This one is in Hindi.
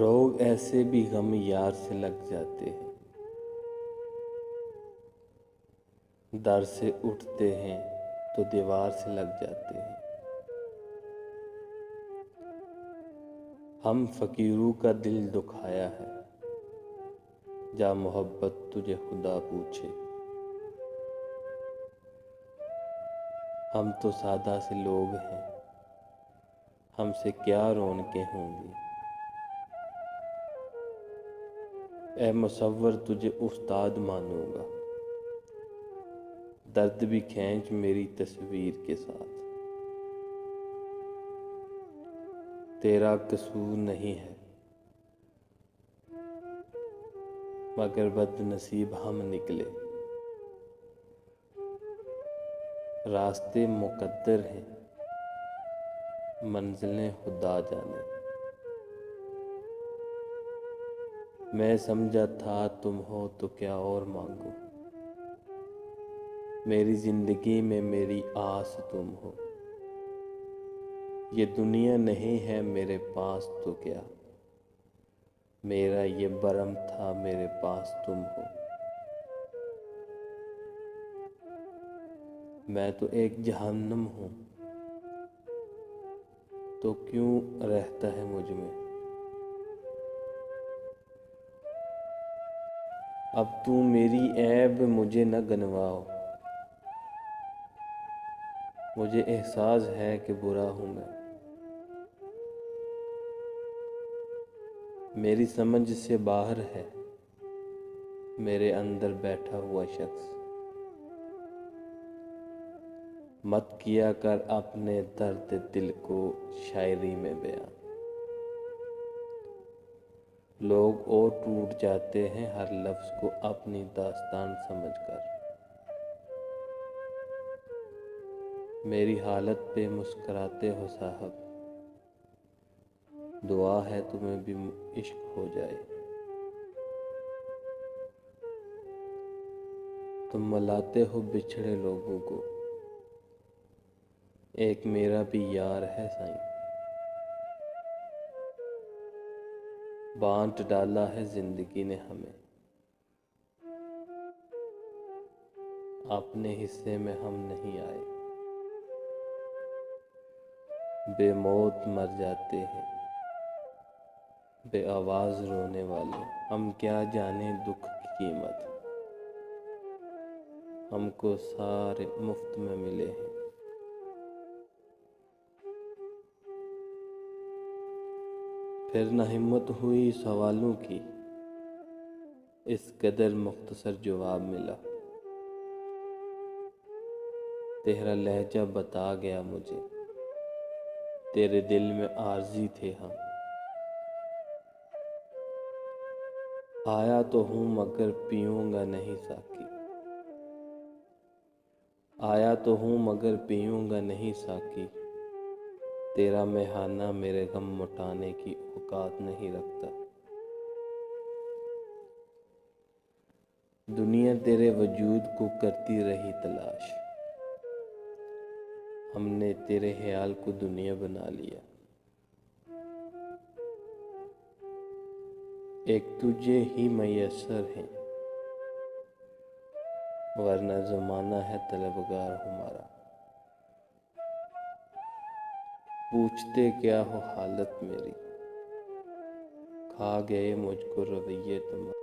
रोग ऐसे भी गम यार से लग जाते हैं, दर से उठते हैं तो दीवार से लग जाते हैं। हम फकीरों का दिल दुखाया है, जा मोहब्बत तुझे खुदा पूछे। हम तो सादा से लोग हैं, हमसे क्या रौनकें होंगी। ए मुसव्वर तुझे उस्ताद मानूंगा, दर्द भी खींच मेरी तस्वीर के साथ। तेरा कसूर नहीं है मगर बदनसीब हम निकले। रास्ते मुकद्दर हैं, मंजिलें खुदा जाने। मैं समझा था तुम हो तो क्या और मांगो, मेरी जिंदगी में मेरी आस तुम हो। ये दुनिया नहीं है मेरे पास तो क्या, मेरा ये बरम था मेरे पास तुम हो। मैं तो एक जहन्नम हूँ, तो क्यों रहता है मुझ में। अब तू मेरी ऐब मुझे न गनवाओ, मुझे एहसास है कि बुरा हूँ मैं। मेरी समझ से बाहर है मेरे अंदर बैठा हुआ शख्स। मत किया कर अपने दर्द दिल को शायरी में बयां। लोग और टूट जाते हैं हर लफ्ज़ को अपनी दास्तान समझकर। मेरी हालत पे मुस्कुराते हो साहब, दुआ है तुम्हें भी इश्क हो जाए। तुम मलाते हो बिछड़े लोगों को, एक मेरा भी यार है साईं। बांट डाला है जिंदगी ने हमें, अपने हिस्से में हम नहीं आए। बेमौत मर जाते हैं बे आवाज़ रोने वाले। हम क्या जाने दुख की कीमत, हमको सारे मुफ्त में मिले हैं। फिर न हिम्मत हुई सवालों की, इस कदर मुख्तसर जवाब मिला। तेरा लहजा बता गया मुझे, तेरे दिल में आर्जी थे हम। आया तो हूँ मगर पीऊँगा नहीं साकी, आया तो हूँ मगर पीऊँगा नहीं साकी। तेरा मेहाना मेरे गम मुटाने की औकात नहीं रखता। दुनिया तेरे वजूद को करती रही तलाश, हमने तेरे ख्याल को दुनिया बना लिया। एक तुझे ही मैसर है वरना ज़माना है तलबगार हमारा। पूछते क्या हो हालत मेरी, खा गए मुझको रवैये तुम्हारे।